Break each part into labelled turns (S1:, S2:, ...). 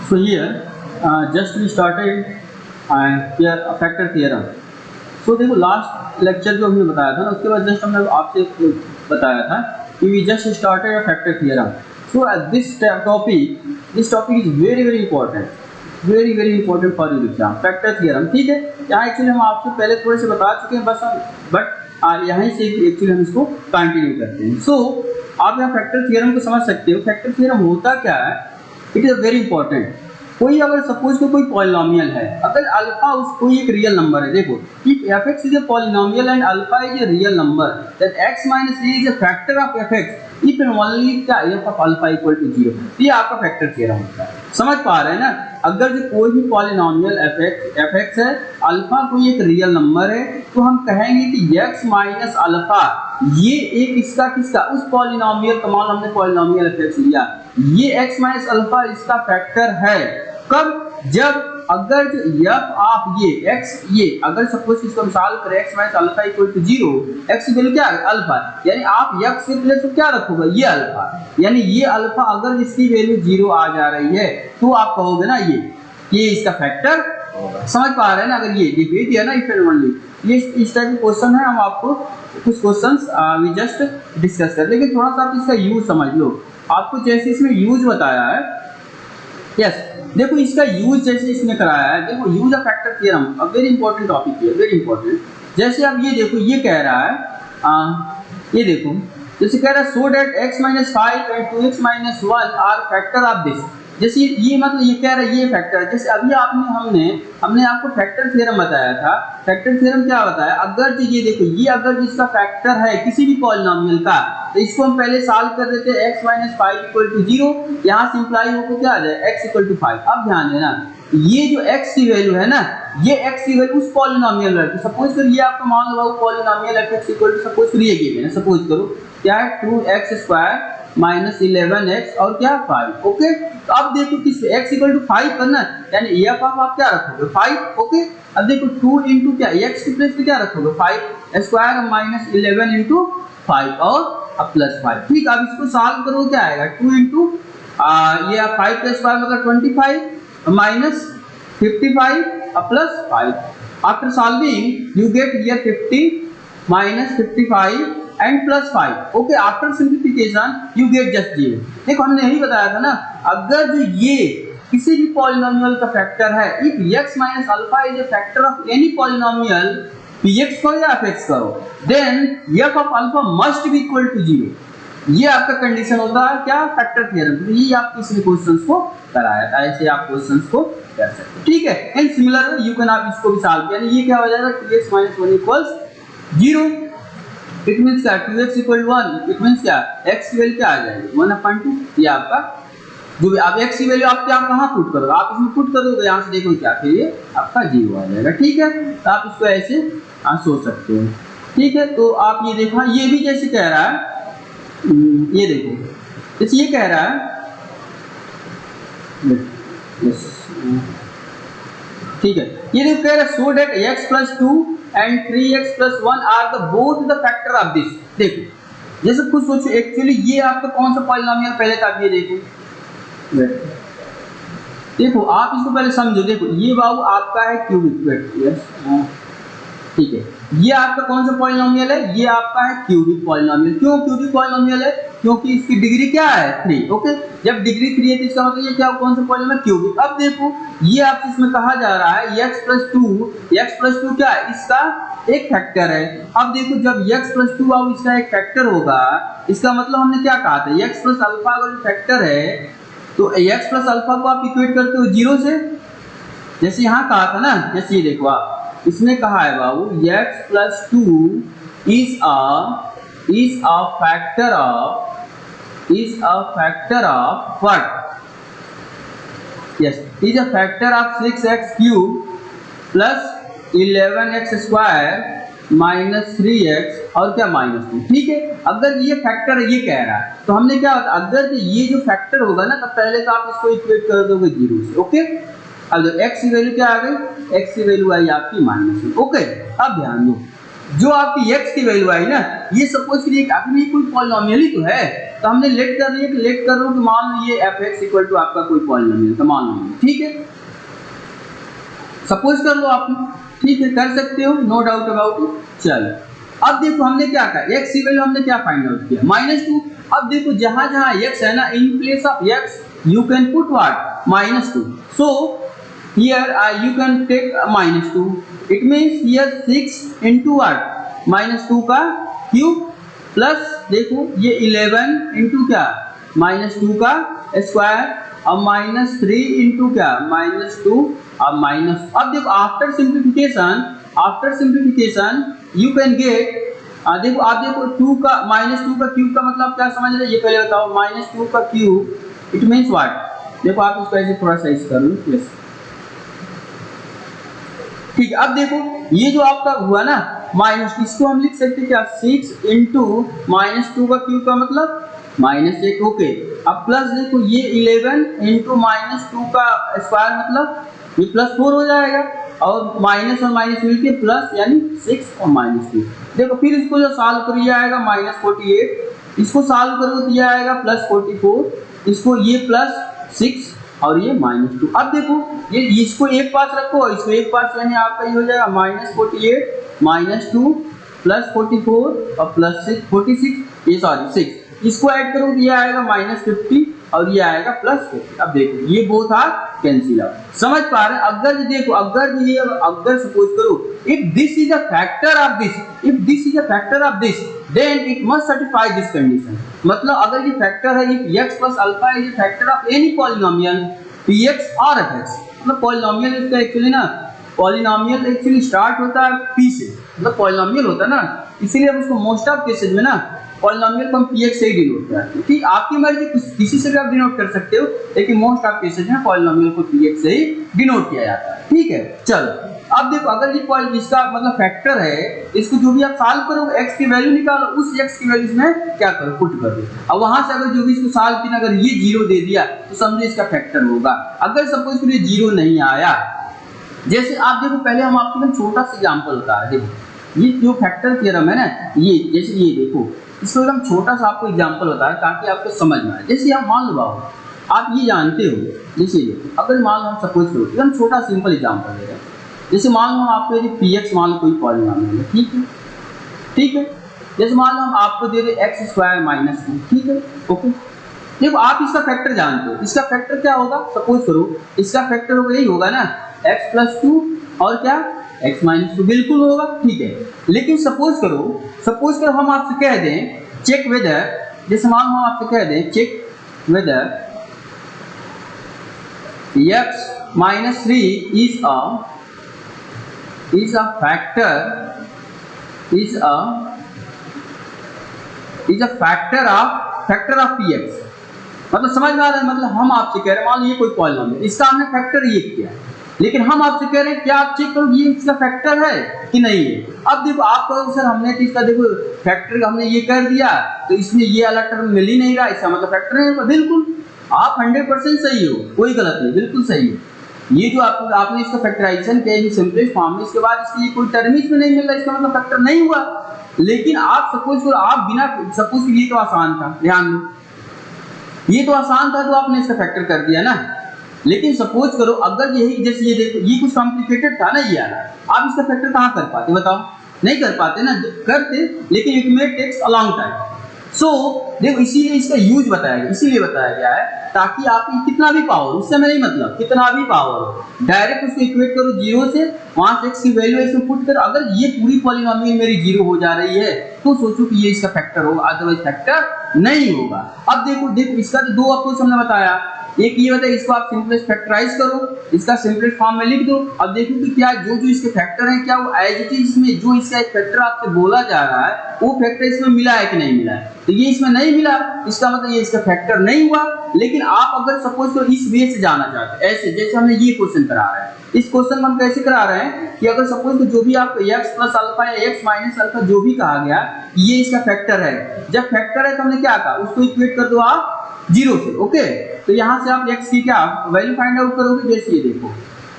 S1: So here just we started here factor theorem. So देखो last lecture जो हमने बताया था ना, उसके बाद जस्ट हमने आपसे बताया था कि we just started a factor theorem. So this topic is very important for your exam. Factor theorem, ठीक है। यहाँ एक्चुअली हम आपसे पहले थोड़े से बता चुके हैं बस हम, बट यहाँ से एक्चुअली हम इसको कंटिन्यू करते हैं। सो आप यहाँ फैक्टर थियरम को समझ सकते हो। फैक्टर थियरम होता क्या है? It is very important. कोई अगर सपोज कोई पॉलिनोमियल है, अगर अल्फा उसको एक रियल नंबर है, देखो if fx is a polynomial and alpha is a real number, then x minus a is a factor of fx if and only क्या f of alpha equal to 0। ये आपका factor theorem होता है। समझ पा रहे हैं ना? अगर जो कोई भी पॉलिनोमियल fx है, अल्फा कोई एक रियल नंबर है, तो हम कहेंगे कि x माइनस अल्फा ये एक किसका उस पॉलिनोमियल का, मान हमने पॉलिनोमियल fx लिया, ये x माइनस अल्फा इसका फैक्टर है। कब? जब अगर जो f ऑफ ये x, ये अगर सपोज इसको हम सॉल्व करें x minus alpha equal to 0, x की वैल्यू क्या है? अल्फा, यानी आप x के प्लेस पे क्या रखोगे? ये अल्फा, यानी ये अल्फा अगर इसकी वैल्यू 0 आ जा रही है तो आप कहोगे ना ये इसका फैक्टर होगा। समझ पा रहे हैं ना? अगर ये दे दिया ना इफ एंड ओनली, ये इस टाइप के क्वेश्चन है, हम आपको कुछ क्वेश्चंस वी जस्ट डिस्कस कर, लेकिन थोड़ा सा आप इसका यूज समझ लो। आपको जैसे इसमें यूज बताया है, यस देखो इसका यूज जैसे इसने कराया है, देखो use of factor theorem a very important topic है, वेरी इंपॉर्टेंट। जैसे आप ये देखो, ये कह रहा है ये देखो जैसे कह रहा है so that x minus 5 and 2x minus 1 are factor of this. जैसे ये मतलब ये कह रहा है ये फैक्टर है। जैसे अभी हमने आपको फैक्टर थ्योरम बताया था। फैक्टर थ्योरम क्या बताया? अगर जो ये देखो, ये अगर जिसका फैक्टर है किसी भी पॉलिनोमियल का, तो इसको हम पहले सॉल्व कर देते हैं x माइनस 5 इक्वल टू 0, यहाँ सिंप्लाई होकर क्या आ जाए x इक्वल टू 5। अब ध्यान देना, ये जो x की वैल्यू है ना, ये x की वैल्यू उस पॉलिनोमियल है। तो सपोज करो ये आपका मान लो polynomial fx equal to suppose करो ये गिवन है, सपोज करो क्या है 2x स्क्वायर माइनस 11x और क्या 5। ओके, तो अब देखो किस x इक्वल टू 5 करना, यानी f ऑफ आप क्या रखोगे 5। ओके, अब देखो 2 इंटू क्या x की प्लेस पे क्या रखोगे 5 स्क्वायर माइनस 11 इंटू 5 और अब प्लस 5। ठीक, अब इसको सॉल्व करो क्या आएगा 2 इंटू ये 5 का स्क्वायर मतलब 25 minus 55 plus 5। After solving you get here 50 minus 55 and plus 5। Okay, after simplification you get just 0। देखो हमने यही बताया था ना, अगर जो ये किसी भी पॉलिनोमियल का फैक्टर है, if x minus alpha is a factor of any polynomial px करो या fx करो, then f of alpha must be equal to 0। ये आपका कंडीशन होता है क्या? Factor theorem. तो ये आप किसी क्वेश्चंस को कराया था, ऐसे आप क्वेश्चंस को कर सकते हो। ठीक है, एंड सिमिलर यू कैन आप इसको भी सॉल्व, यानी ये क्या हो जाएगा 2x minus 1 equals 0। It means क्या 2x इक्वल 1, इट मींस क्या x की वैल्यू क्या आ जाएगी 1/2। ये आपका जो अब x की वैल्यू आप क्या कहां पुट करोगे? आप इसमें पुट करोगे, यहां से देखो क्या फिर ये आपका 0 आ जाएगा। ठीक है, तो आप इसको ऐसे सोच सकते हो। ठीक है, तो आप ये देखो, ये भी जैसे कह रहा है, ये देखो जैसे ये कह रहा है, ठीक है, ये देखो कह रहा है so that x plus 2 and 3x plus 1 are the both the factor of this. देखो जैसे कुछ सोचो, एक्चुअली ये आपका कौन सा पॉलिनोमियल पहले था, ये देखो आप इसको पहले समझो। देखो ये बाबू आपका है क्यूबिक, यस ठीक है, ये आपका कौन सा पॉलिनोमियल है? ये आपका है क्यूबिक पॉलिनोमियल। क्यों क्यूबिक पॉलिनोमियल है? क्योंकि इसकी डिग्री क्या है 3। ओके, जब डिग्री 3 है तो इसका मतलब ये क्या कौन सा पॉलिनोमियल? क्यूबिक। अब देखो ये आपसे इसमें कहा जा रहा है x प्लस 2 क्या है? इसका एक फैक्टर है। अब देखो जब x प्लस 2 अब इसका एक फैक्टर होगा, इसका मतलब हमने क्या कहा था x प्लस अल्फा अगर फैक्टर है तो x प्लस अल्फा को आप इक्वेट करते हो 0 से, जैसे यहाँ कहा था ना। जैसे ये देखो आप इसमें कहा है बाबू x plus 2 is a factor of what? Yes, is a factor of 6x cube plus 11x square minus 3x और क्या माइनस 2। ठीक है, अगर ये फैक्टर ये कह रहा है तो हमने क्या होता, अगर ये जो फैक्टर होगा ना, तब पहले तो आप इसको इक्वेट कर दोगे 0 से। ओके, अब जो x की वैल्यू क्या आ गई? x की वैल्यू आई आपकी -1। ओके, अब ध्यान दो, जो आपकी x की वैल्यू आई ना, ये सपोज करिए कि अभी कोई पॉलिनोमियल ही तो है, तो हमने लेट कर लो कि मान लो ये fx इक्वल टू आपका कोई पॉलिनोमियल तो मान लो, ठीक है, सपोज कर लो आपने, ठीक है, कर सकते हो, नो डाउट अबाउट इट। चलो अब देखो हमने क्या कहा, x की वैल्यू हमने क्या फाइंड आउट किया, -2। अब देखो जहां जहां x है ना, in place of x you can put what, -2, so here you can take -2, it means here 6 into what, -2 का क्यूब प्लस देखो ये 11 into क्या, -2 का स्क्वायर, अब -3 into क्या, -2, अब माइनस, अब देखो after simplification you can get, देखो आप देखो 2 का -2 का क्यूब का मतलब क्या समझ रहे, ये पहले बताओ, -2 का क्यूब इट मीन्स व्हाट, देखो आप इसको ऐसे थोड़ा सा कर लो प्लीज, ठीक है। अब देखो ये जो आपका हुआ ना माइनस, इसको हम लिख सकते क्या, 6 into -2 का क्यूब का मतलब -1, ओके। अब प्लस देखो ये 11 into -2 का स्क्वायर मतलब ये +4 हो जाएगा, और माइनस और माइनस मिलके प्लस यानी 6 और -2। देखो फिर इसको जो सॉल्व करो ये आएगा -48, इसको सॉल्व करो तो ये आएगा +44, इसको ये +6 और ये -2। अब देखो ये इसको एक पास रखो और इसको एक पास, यानी आपका ये हो जाएगा -48 -2 +44 और +6 46, ये सॉरी 6, इसको ऐड करो तो ये आएगा -50 और ये आएगा +50। अब देखो ये बोथ आर कैंसिल आउट, समझ पा रहे हैं। अगर देखो अगर सपोज करो if this is a factor of this then it must certify this condition, मतलब अगर ये फैक्टर है, if x + alpha is factor of any polynomial px और fx, मतलब पॉलिनोमियल इसका एक्चुअली ना, पॉलिनोमियल एक्चुअली स्टार्ट होता है p से, मतलब पॉलिनोमियल होता है ना, इसीलिए हम उसको मोस्ट ऑफ केसेस में ना पॉलिनोमियल को हम px से ही डिनोट करते हैं, ठीक। आपकी मर्जी किसी से भी आप डिनोट कर सकते हो, लेकिन मोस्ट ऑफ केसेस में पॉलिनोमियल को px से ही डिनोट किया जाता है, ठीक है। चलो अब देखो अगर ये इसका मतलब फैक्टर है, इसको जो भी आप सॉल्व करोगे x की वैल्यू निकालो, उस x की वैल्यू में क्या करो, पुट कर दो। अब वहां से अगर जो भी इसको सॉल्व किया, अगर ये 0 दे दिया तो समझो इसका फैक्टर होगा। अगर सपोज करिए 0 नहीं आया, जैसे आप देखो पहले हम आपको एक छोटा सा एग्जांपल बता रहे हैं, देखो ये जो फैक्टर थ्योरम है ना, ये जैसे ये देखो, इसको एकदम छोटा सा आपको एग्जांपल बता रहे हैं ताकि आपको समझ में आए। जैसे आप मान लो बाबू, आप ये जानते हो, जैसे देखो अगर मान लो हम सपोज करो एकदम छोटा सिंपल एग्जांपल दे रहे हैं, जैसे मान लो हम आपको यदि px मान लो कोई पॉलिनोमियल है, ठीक है, जैसे मान लो हम आपको दे रहे x² -2, ठीक है, ओके। देखो आप इसका फैक्टर जानते हो, इसका फैक्टर क्या होगा, सपोज करो इसका फैक्टर होगा, यही होगा ना, x + 2 और क्या x -2, बिल्कुल होगा, ठीक है। लेकिन सपोज करो हम आपसे कह दें चेक वेदर, जैसे मान लो हम आपसे कह दें check whether x -3 is a factor of px, मतलब समझ में आ रहा है, मतलब हम आपसे कह रहे हैं मान लो ये कोई पॉलिनोमियल, इसका हमने फैक्टर ये किया, लेकिन हम आपसे कह रहे हैं क्या आप चेक करो ये इसका फैक्टर है कि नहीं है। अब देखो आप कहोगे सर हमने तो इसका देखो फैक्टर हमने ये कर दिया तो इसमें ये वाला टर्म मिल ही नहीं रहा, इसका मतलब फैक्टर नहीं होगा। बिल्कुल आप 100% सही हो, कोई गलत नहीं, बिल्कुल सही है। ये जो आपने इसका फैक्टराइजेशन किया है सिंपलेस्ट फॉर्म में, इसके बाद इसकी कोई टर्म ही इसमें नहीं मिल रहा, इसका मतलब फैक्टर नहीं हुआ। लेकिन आप सपोज करो आप बिना सपोज, ये तो आसान था, ध्यान दो ये तो आसान था तो आपने इसका फैक्टर कर दिया ना। लेकिन सपोज करो अगर यही जैसे ये देखो ये कुछ कॉम्प्लिकेटेड था ना, ये आप इसका फैक्टर कहाँ कर पाते बताओ, नहीं कर पाते ना, करते लेकिन it may takes a long time. So देखो इसीलिए इसका यूज इसीलिए बताया गया है ताकि आप कितना भी पावर, उससे हमें नहीं मतलब कितना भी पावर हो, डायरेक्ट उसको इक्वेट करो 0 से, वहां से x की वैल्यू इसमें पुट करो। अगर ये पूरी पॉलिनोमियल मेरी 0 हो जा रही है तो सोचो कि ये इसका फैक्टर होगा, अदरवाइज फैक्टर नहीं होगा। अब देखो इसका तो 2 अप्रोच हमने बताया, एक ये बताया इसको आप सिंपलेस्ट फैक्टराइज करो, इसका सिंपलेस्ट फॉर्म में लिख दो। अब देखो कि क्या जो इसके फैक्टर हैं क्या वो एज इट इज में जो इसका एक फैक्टर आपसे बोला जा रहा है वो फैक्टर इसमें मिला है कि नहीं मिला है, तो ये इसमें नहीं मिला, इसका मतलब ये इसका फैक्टर नहीं हुआ। लेकिन आप अगर सपोज तो इस वे से जाना चाहते हैं, ऐसे जैसे हमने ये क्वेश्चन करा रहे हैं, इस क्वेश्चन में हम कैसे करा रहे हैं कि अगर सपोज तो जो भी आप x + अल्फा या x - अल्फा जो भी कहा गया ये इसका फैक्टर है, जब फैक्टर है तो हमने क्या कहा उसको इक्वेट कर दो आप 0 से, ओके। तो यहाँ से आप x की क्या वैल्यू फाइंड आउट करोगे, जैसे ये देखो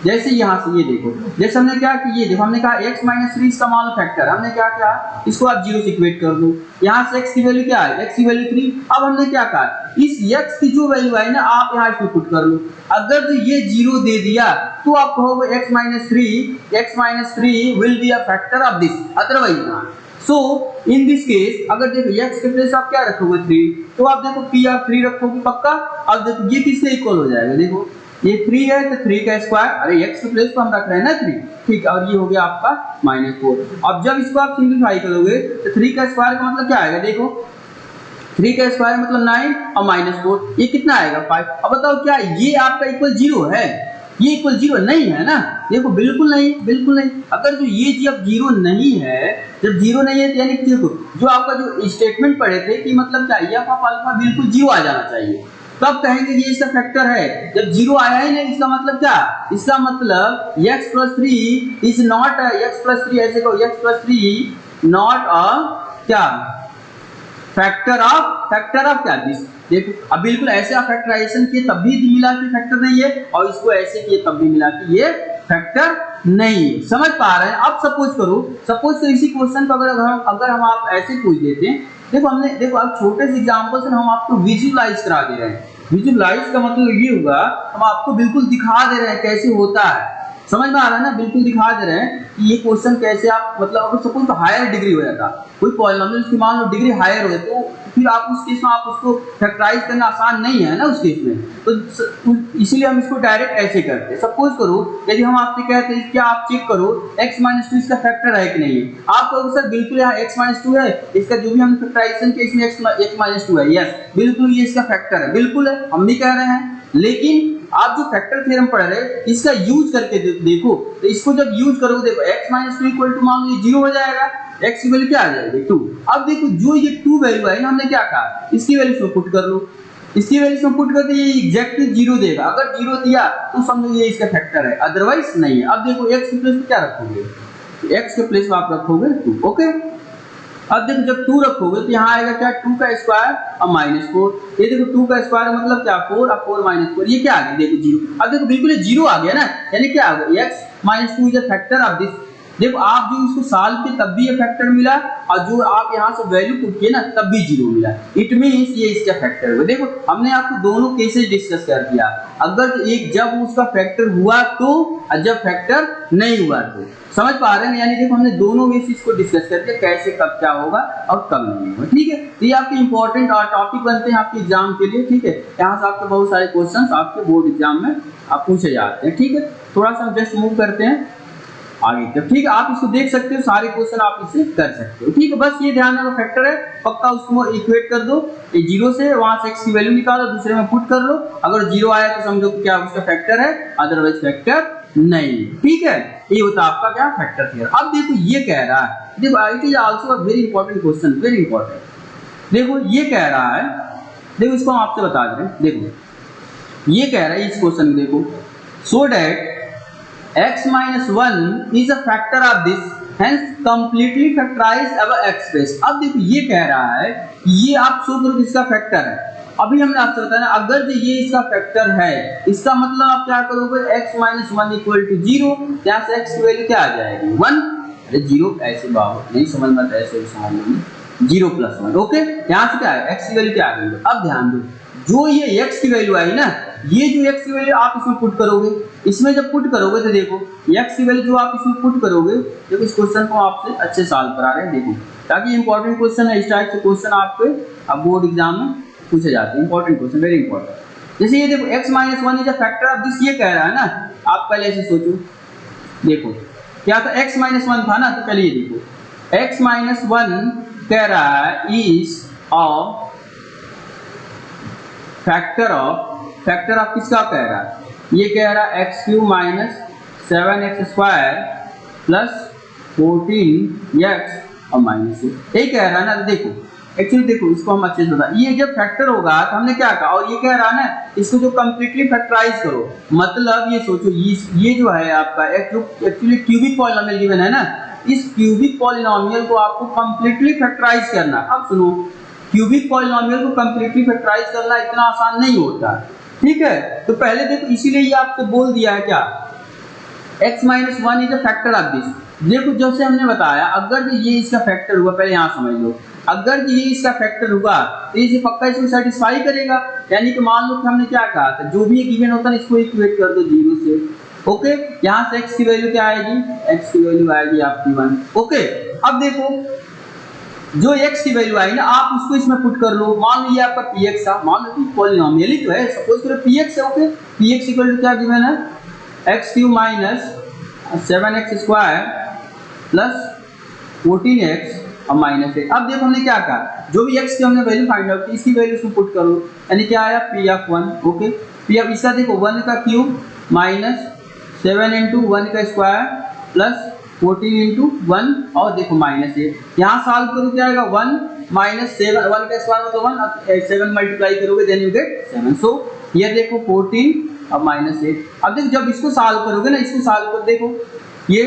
S1: जैसे यहाँ से ये देखो, जैसे हमने क्या कि ये देखो, हमने कहा x माइनस 3 इसका मान लो फैक्टर, हमने क्या किया, इसको आप 0 से इक्वेट कर दो, यहाँ से x की वैल्यू क्या है, x की वैल्यू 3। अब हमने क्या कहा, इस x की जो वैल्यू है ना आप यहाँ इसको पुट कर लो, अगर तो ये 0 दे दिया तो आप कहोगे x minus 3 will be a factor of this, otherwise not. So in this case अगर देखो x के प्लेस आप क्या रखोगे 3, तो आप देखो p आप 3 रखोगे पक्का। अब देखो ये किससे इक्वल हो जाएगा, देखो ये 3 है तो 3 का स्क्वायर, अरे x के प्लेस तो हम रख रहे हैं ना 3, ठीक है, और ये हो गया आपका -4। अब जब इसको आप सिंपलीफाई करोगे तो 3 का स्क्वायर का मतलब क्या आएगा, देखो 3 का स्क्वायर मतलब 9 और -4 ये कितना आएगा 5। अब बताओ क्या ये आपका इक्वल 0 है, ये इक्वल 0 नहीं है ना, देखो बिल्कुल नहीं, बिल्कुल नहीं। अगर जो ये जब 0 नहीं है, जब 0 नहीं है तो यानी देखो जो आपका जो स्टेटमेंट पढ़े थे कि मतलब क्या f ऑफ अल्फा बिल्कुल 0 आ जाना चाहिए, तब कहेंगे ये इसका फैक्टर है। जब 0 आया है ना, इसका मतलब क्या, इसका मतलब x plus 3 is not x plus 3, ऐसे कहो x प्लस 3 नॉट अ क्या फैक्टर ऑफ क्या दिस। देखो अब बिल्कुल ऐसे आप फैक्टराइजेशन किए तब भी मिला कि फैक्टर नहीं है, और इसको ऐसे किए तब भी मिला कि ये फैक्टर नहीं है। समझ पा रहे हैं। अब सपोज करो इसी क्वेश्चन को अगर हम आप ऐसे पूछ देते हैं, देखो हमने देखो अब छोटे से एग्जांपल से हम आपको विजुअलाइज करा दे रहे हैं। विजुअलाइज का मतलब ये होगा हम आपको बिल्कुल दिखा दे रहे हैं कैसे होता है, समझ में आ रहा है ना, बिल्कुल दिखा दे रहे हैं कि ये क्वेश्चन कैसे आप मतलब अगर सपोज तो हायर डिग्री हो जाता, कोई पॉलिनोमियल की मान लो डिग्री हायर हो तो फिर आप उस केस में आप उसको फैक्टराइज करना आसान नहीं है ना उस केस में, तो इसीलिए हम इसको डायरेक्ट ऐसे करते हैं। सपोज करो यदि हम आपसे कहते हैं क्या आप चेक करो x-2 इसका फैक्टर है कि नहीं है, आप कहोगे सर बिल्कुल यहाँ x-2 है, इसका जो भी हम फैक्टराइजेशन के इसमें x-2 है, यस बिल्कुल ये इसका फैक्टर है, बिल्कुल है, हम भी कह रहे हैं। लेकिन आप जो फैक्टर थ्योरम पढ़ रहे हैं इसका यूज करके देखो, तो इसको जब यूज करोगे देखो x-2 इक्वल टू मान लो ये 0 हो जाएगा, x की वैल्यू क्या आ जाएगी 2। अब देखो जो ये 2 वैल्यू है ना, हमने क्या कहा इसकी वैल्यू इसमें पुट कर लो, इसकी वैल्यू इसमें पुट करते ये एग्जैक्टली 0 देगा, अगर 0 दिया तो समझो ये इसका फैक्टर है, अदरवाइज नहीं है। अब देखो x के प्लेस पे क्या रखोगे, x के प्लेस पे आप रखोगे 2, ओके। अब देखो जब 2 रखोगे तो यहाँ आएगा क्या 2 का स्क्वायर और -4, ये देखो 2 का स्क्वायर मतलब क्या 4 और 4 -4 ये क्या आ गया देखो 0। अब देखो बिल्कुल 0 आ गया ना, यानी क्या आ गया x-2 is a factor of this. देखो आप जो इसको सॉल्व किए तब भी ये फैक्टर मिला, और जो आप यहाँ से वैल्यू पुट किए ना तब भी 0 मिला, इट मींस ये इसका फैक्टर हुआ। देखो हमने आपको दोनों केसेस डिस्कस कर दिया, अगर एक जब उसका फैक्टर हुआ तो और जब फैक्टर नहीं हुआ तो, समझ पा रहे हैं। यानी देखो हमने दोनों बेसिस को डिस्कस कर दिया, कैसे कब क्या होगा और कब नहीं होगा, ठीक है। तो ये आपके इंपॉर्टेंट टॉपिक बनते हैं आपके एग्जाम के लिए, ठीक है। यहाँ से आपके बहुत सारे क्वेश्चंस आपके बोर्ड एग्जाम में आप पूछे जाते हैं, ठीक है। थोड़ा सा हम जस्ट मूव करते हैं आगे तक, ठीक है। आप इसको देख सकते हो, सारे क्वेश्चन आप इससे कर सकते हो, ठीक है। बस ये ध्यान रखो फैक्टर है पक्का, उसको इक्वेट कर दो, ये 0 से वहां से x की वैल्यू निकालो, दूसरे में पुट कर लो, अगर 0 आया तो समझो क्या उसका फैक्टर है, अदरवाइज फैक्टर नहीं, ठीक है। ये होता है आपका क्या फैक्टर थ्योरम। अब देखो ये कह रहा है, देखो it is also a very important question, very important. देखो ये कह रहा है, देखो इसको हम आपसे बता दे रहे हैं, देखो ये कह रहा है इस क्वेश्चन में, देखो so that x-1 is a factor of this, hence completely factorize our x-base। अब देखो ये कह रहा है ये आप शो करो इसका फैक्टर है, अभी हमने आपसे बताया ना अगर जो ये इसका फैक्टर है, इसका मतलब आप क्या करोगे x-1 इक्वल टू 0, यहाँ से x की वैल्यू क्या आ जाएगी 1, अरे 0 ऐसे बाबू नहीं समझ मत, ऐसे समझ लेंगे 0 + 1, ओके। यहाँ से क्या है x की वैल्यू क्या आ गई। अब ध्यान दो जो ये x की वैल्यू आई ना, ये जो x की वैल्यू आप इसमें पुट करोगे, इसमें जब पुट करोगे तो देखो x की वैल्यू जो आप इसमें पुट करोगे, देखो इस क्वेश्चन को आपसे अच्छे सॉल्व करा रहे हैं, देखो ताकि इंपॉर्टेंट क्वेश्चन है, इस टाइप के क्वेश्चन आपके अब बोर्ड एग्जाम में पूछे जाते हैं, इंपॉर्टेंट क्वेश्चन, वेरी इंपॉर्टेंट। जैसे ये देखो x-1 is a factor of this, ये कह रहा है ना, आप पहले ऐसे सोचो, देखो क्या था x-1 था ना, तो पहले ये देखो x-1 कह रहा है इज ऑफ फैक्टर ऑफ किसका कह रहा है, ये कह रहा है x³ - 7x² + 14x और -1 यही कह रहा है ना। देखो एक्चुअली देखो इसको हम अच्छे से बता, ये जब फैक्टर होगा तो हमने क्या कहा, और ये कह रहा है ना इसको जो कंप्लीटली फैक्टराइज करो, मतलब ये सोचो ये जो है आपका एक्चुअली क्यूबिक पॉलिनोमियल गिवन है ना, इस क्यूबिक पॉलिनोमियल को आपको कंप्लीटली फैक्टराइज करना। अब सुनो क्यूबिक पॉलिनोमियल को कंप्लीटली फैक्टराइज करना इतना आसान नहीं होता, ठीक है। तो पहले देखो इसीलिए ये आपसे बोल दिया है क्या x minus one is a factor of this. देखो जैसे हमने बताया, अगर ये इसका फैक्टर हुआ, पहले यहाँ समझ लो, अगर ये इसका फैक्टर हुआ तो ये पक्का इसको सेटिस्फाई करेगा। यानी कि मान लो कि हमने क्या कहा था, जो भी गिवन होता है इसको इक्वेट कर दो 0 से। ओके, यहाँ से x की वैल्यू क्या आएगी, x की वैल्यू आएगी आपकी 1। ओके, अब देखो जो x की वैल्यू आई ना, आप उसको इसमें पुट कर लो। मान लो ये आपका px था, मान लो कि पॉलिनोमियल ही तो है, सपोज करो px है। ओके, px इक्वल टू क्या गिवन है, x³ minus 7x square plus 14x और माइनस 8। अब देखो हमने क्या कहा, जो भी x की हमने वैल्यू फाइंड आउट की, इसकी वैल्यू इसमें पुट करो, यानी क्या आया p(1). ओके, p अब इसका देखो 1 का क्यूब माइनस 7 × 1 का स्क्वायर प्लस 14 × 1 और देखो माइनस 8। यहाँ सॉल्व करो क्या आएगा, 1 माइनस 7, 1 का स्क्वायर मतलब 1, 7 मल्टीप्लाई करोगे देन यू गेट 7। सो ये देखो 14 और माइनस 8। अब देखो जब इसको सॉल्व करोगे ना, इसको सॉल्व कर देखो, ये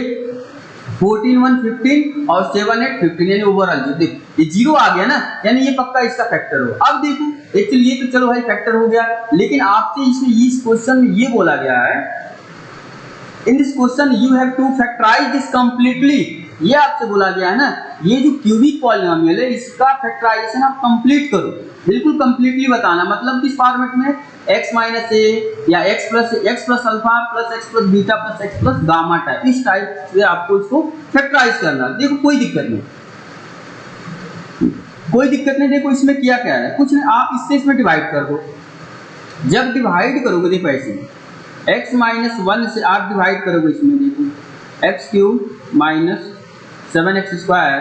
S1: 14 1 15 और 7 8 15, यानी ओवरऑल जो देखो ये 0 आ गया ना, यानी ये पक्का इसका फैक्टर हो। अब देखो एक्चुअली ये तो चलो भाई फैक्टर हो गया, लेकिन आपसे इसमें इस क्वेश्चन में ये बोला गया है, in this question you have to factorize this completely. ये आपसे बोला गया है ना, ये जो क्यूबिक पॉलिनोमियल है इसका फैक्टराइजेशन आप कंप्लीट करो, बिल्कुल कंप्लीटली बताना। मतलब किस फॉर्मेट में, x माइनस ए या x plus alpha plus x plus beta plus x plus gamma type, इस टाइप से आपको इसको फैक्टराइज करना। देखो कोई दिक्कत नहीं, कोई दिक्कत नहीं। देखो इसमें किया क्या है, कुछ नहीं, आप इससे इसमें डिवाइड कर दो। जब डिवाइड करोगे देखो ऐसे x माइनस 1 से आप डिवाइड करोगे इसमें, देखो x³ minus 7x square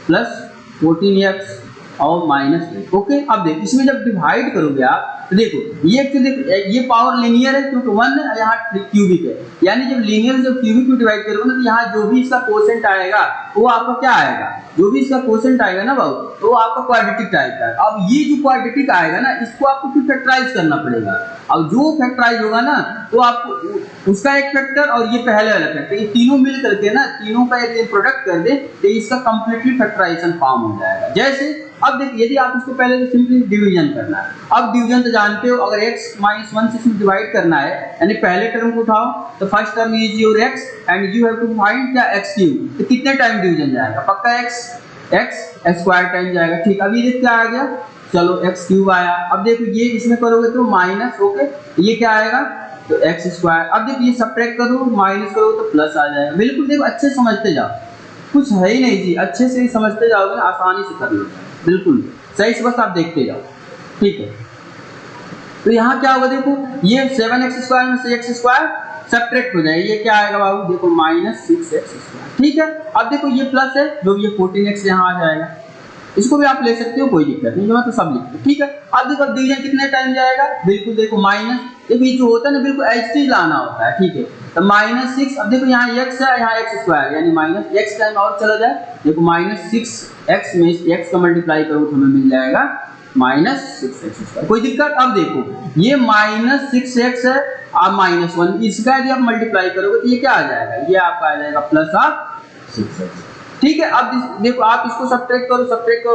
S1: plus 14x और माइनस 8। ओके, अब देखो इसमें जब डिवाइड करोगे आप तो देखो ये देखो ये पावर लीनियर है क्योंकि 1 है, यहाँ क्यूबिक है, यानी जब लीनियर जब क्यूबिक को डिवाइड करोगे ना तो यहाँ जो भी इसका कोसेंट आएगा वो आपका क्या आएगा, जो भी इसका कोसेंट आएगा ना बाबू तो वो आपका क्वाड्रेटिक टाइप का है। अब ये जो क्वाड्रेटिक आएगा ना इसको आपको फिर फैक्टराइज करना पड़ेगा। अब जो फैक्टराइज होगा ना तो आपको उसका एक फैक्टर और ये पहले वाला फैक्टर, ये तीनों मिल करके ना, तीनों का एक प्रोडक्ट कर दे तो इसका कंप्लीटली फैक्टराइजेशन फॉर्म हो जाएगा। जैसे अब देखिए यदि आप इसको पहले तो सिंपली डिवीजन करना है। अब डिवीजन तो जानते हो, अगर x माइनस 1 से इसमें डिवाइड करना है यानी पहले टर्म को उठाओ तो first term is your x and you have to find क्या x³, तो कितने टाइम डिवीजन जाएगा, पक्का x स्क्वायर टाइम जाएगा। ठीक, अब ये क्या आ गया, चलो x³ आया। अब देखो ये इसमें करोगे तो माइनस, ओके ये क्या आएगा तो x स्क्वायर। अब देखो ये सब्ट्रैक्ट करो माइनस करो तो प्लस आ जाएगा। बिल्कुल देखो अच्छे समझते जाओ, कुछ है ही नहीं जी, अच्छे से समझते जाओगे ना आसानी से कर लो, बिल्कुल सही से, बस आप देखते जाओ। ठीक है, तो यहाँ क्या होगा देखो ये 7x स्क्वायर में से x स्क्वायर सब्ट्रैक्ट हो जाएगा, ये क्या आएगा बाबू देखो माइनस 6x स्क्वायर। ठीक है, अब देखो ये प्लस है जो ये 14x यहाँ आ जाएगा, इसको भी आप ले सकते हो कोई दिक्कत नहीं, मैं तो सब लिखते हैं। ठीक है, अब देखो डिवीजन कितने टाइम जाएगा, बिल्कुल देखो माइनस, देखो ये जो होता है ना बिल्कुल एच लाना होता है। ठीक है, तो माइनस 6, अब देखो यहाँ x है यहाँ x स्क्वायर यानी माइनस x टाइम और चला जाए, देखो माइनस 6x में x का मल्टीप्लाई करो तो हमें मिल जाएगा माइनस 6x स्क्वायर। कोई दिक्कत, अब देखो ये माइनस 6x है और माइनस 1, इसका यदि आप मल्टीप्लाई करोगे तो ये क्या आ जाएगा, ये आपका आ जाएगा प्लस ऑफ 6x। ठीक है, अब देखो आप इसको सब्ट्रैक्ट करो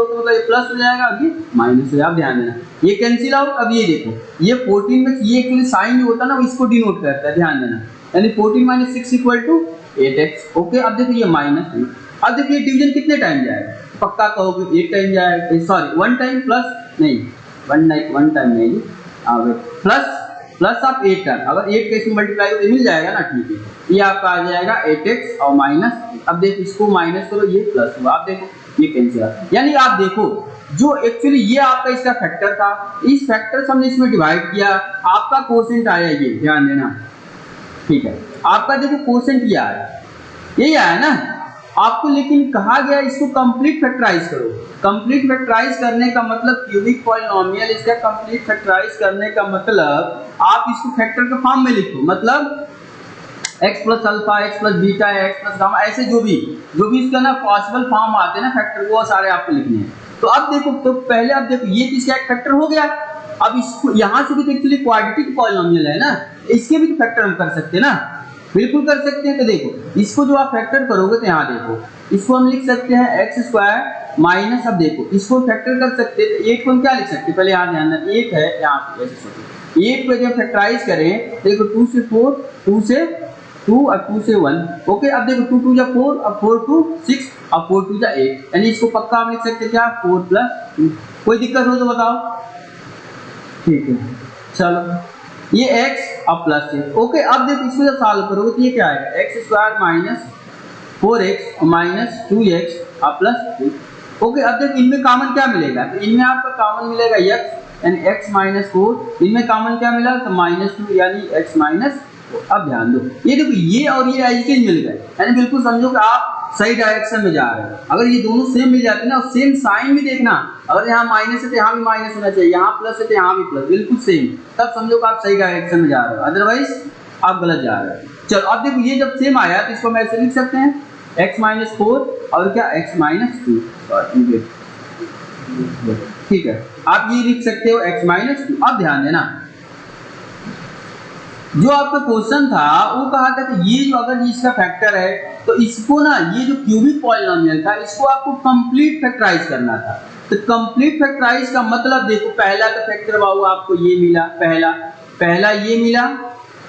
S1: तो मतलब ये प्लस हो जाएगा, अब ये माइनस हो जाएगा। आप ध्यान देना ये कैंसिल आउट। अब ये देखो ये 14 में ये एक्चुअली साइन जो होता है ना वो इसको डिनोट करता है, ध्यान देना, यानी 14 minus 6 equal to 8x। Okay, अब देखो ये माइनस है, अब देखो ये डिवीजन कितने टाइम जाएगा, पक्का कहोगे 8 टाइम जाएगा, सॉरी 1 टाइम प्लस नहीं 1 टाइम नहीं, प्लस आप 8 टाइम, अगर 8 के इसमें मल्टीप्लाई तो मिल जाएगा ना। ठीक है, ये आपका आ जाएगा 8x और माइनस, अब देखो इसको माइनस करो ये प्लस हुआ, आप देखो ये कैंसिल आ, यानी आप देखो जो एक्चुअली ये आपका इसका फैक्टर था, इस फैक्टर से हमने इसमें डिवाइड किया, आपका कोसेंट आया ये, ध्यान देना। ठीक है, आपका देखो कोसेंट ये आया, यही आया ना आपको, लेकिन कहा गया इसको कंप्लीट फैक्टराइज करो। कंप्लीट फैक्टराइज करने का मतलब क्यूबिक पॉलिनोमियल, इसका कंप्लीट फैक्टराइज करने का मतलब आप इसको फैक्टर के फॉर्म में लिखो, मतलब x plus alpha, x plus beta, x plus gamma, ऐसे जो भी इसका ना पॉसिबल फॉर्म आते हैं ना फैक्टर, वो सारे आपको लिखने हैं। तो अब देखो, तो पहले अब देखो ये किसका एक फैक्टर हो गया, अब इसको यहाँ से भी तो एक्चुअली क्वाड्रेटिक पॉलिनोमियल है ना, इसके भी तो फैक्टर हम कर सकते हैं ना, बिल्कुल कर सकते हैं। तो देखो इसको जो आप फैक्टर करोगे तो यहाँ देखो इसको हम लिख सकते हैं x स्क्वायर माइनस, अब देखो इसको फैक्टर कर सकते हैं, 8 को हम क्या लिख सकते हैं, पहले यहाँ ध्यान देना 8 है यहाँ पे, 8 को जब फैक्टराइज करें देखो 2 से 4, 2 से 2 और 2 से 1। ओके, अब देखो 2 2 जा 4, अब 4 2 6, अब 4 2 जा 8, यानी इसको पक्का हम लिख सकते हैं क्या 4 + 2। कोई दिक्कत हो तो बताओ। ठीक है, चलो ये x अब प्लस है। ओके, अब देखो इसको जब सॉल्व करोगे तो ये क्या आएगा, x² - 4x - 2x अब प्लस 3। ओके, अब देखो इनमें कॉमन क्या मिलेगा, तो इनमें आपका कॉमन मिलेगा x यानी x - 4, इनमें कॉमन क्या मिला तो -2 यानी x - 4। अब ध्यान दो, ये देखो ये और ये एज इट इज मिल गए, यानी बिल्कुल समझो कि आप सही डायरेक्शन में जा रहे हो। अगर ये दोनों सेम मिल जाते ना और सेम साइन भी देखना, अगर यहाँ माइनस है तो यहाँ भी माइनस होना चाहिए, यहाँ प्लस है तो यहाँ भी प्लस, बिल्कुल सेम, तब समझो कि आप सही डायरेक्शन में जा रहे हो, अदरवाइज आप गलत जा रहे हो। चलो अब देखो ये जब सेम आया तो इसको हम ऐसे लिख सकते हैं x - 4 और क्या x - 2। ठीक है, आप ये लिख सकते हो x - 2। अब ध्यान देना, जो आपका क्वेश्चन था वो कहा था कि ये जो अगर इसका फैक्टर है तो इसको ना, ये जो क्यूबिक पॉलिनोमियल था इसको आपको कंप्लीट फैक्टराइज करना था। तो कंप्लीट फैक्टराइज का मतलब देखो, पहला का फैक्टर बाबू आपको ये मिला, पहला ये मिला,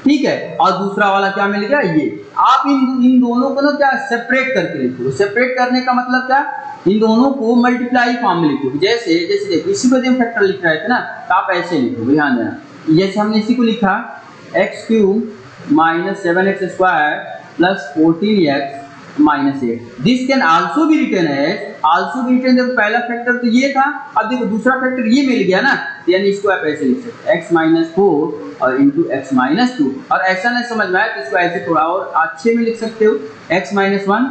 S1: ठीक है, और दूसरा वाला क्या मिल गया ये। आप इन दोनों को ना क्या सेपरेट करके लिखो। सेपरेट करने का मतलब क्या, इन दोनों को मल्टीप्लाई फॉर्म में लिखो। जैसे देखो इसी को हम फैक्टर लिख रहे थे ना, तो आप ऐसे लिखो, ध्यान देना। जैसे हमने इसी को लिखा x³ - 7x² + 14x - 8। This can also be written as, जब पहला फैक्टर तो ये था, अब देखो दूसरा फैक्टर ये मिल गया ना, यानी इसको आप ऐसे लिख सकते हैं x - 4 और इंटू x - 2। और ऐसा नहीं समझ में आया तो इसको ऐसे थोड़ा और अच्छे में लिख सकते हो, x - 1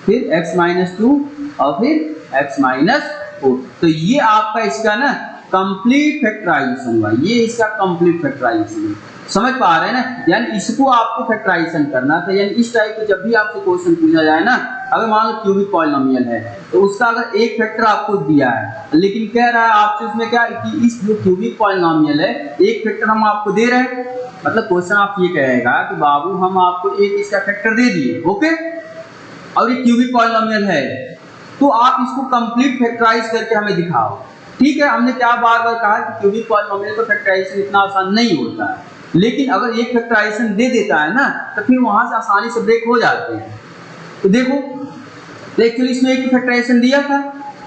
S1: फिर x - 2 और फिर x - 4। तो ये आपका इसका ना कंप्लीट फैक्टराइजेशन हुआ, ये इसका कंप्लीट फैक्टराइजेशन है। समझ पा रहे हैं ना, यानी इसको आपको फैक्टराइजेशन करना था। यानी इस टाइप के जब भी आपसे क्वेश्चन पूछा जाए ना, अगर मान लो क्यूबिक पॉलिनोमियल है तो उसका अगर एक फैक्टर आपको दिया है, लेकिन कह रहा है आपसे उसमें क्या कि इस जो क्यूबिक पॉलिनोमियल है एक फैक्टर हम आपको दे रहे हैं, मतलब क्वेश्चन आप ये कहेगा कि बाबू हम आपको एक इसका फैक्टर दे दिए, ओके, और ये क्यूबिक पॉलिनोमियल है, तो आप इसको कंप्लीट फैक्टराइज करके हमें दिखाओ। ठीक है, हमने क्या बार बार कहा कि क्यूबिक पॉलिनोमियल का फैक्टराइजेशन इतना आसान नहीं होता है, लेकिन अगर एक फैक्टराइजेशन दे देता है ना तो फिर वहां से आसानी से ब्रेक हो जाते हैं। तो देखो, तो एक्चुअली इसमें एक फैक्टराइजेशन दिया था,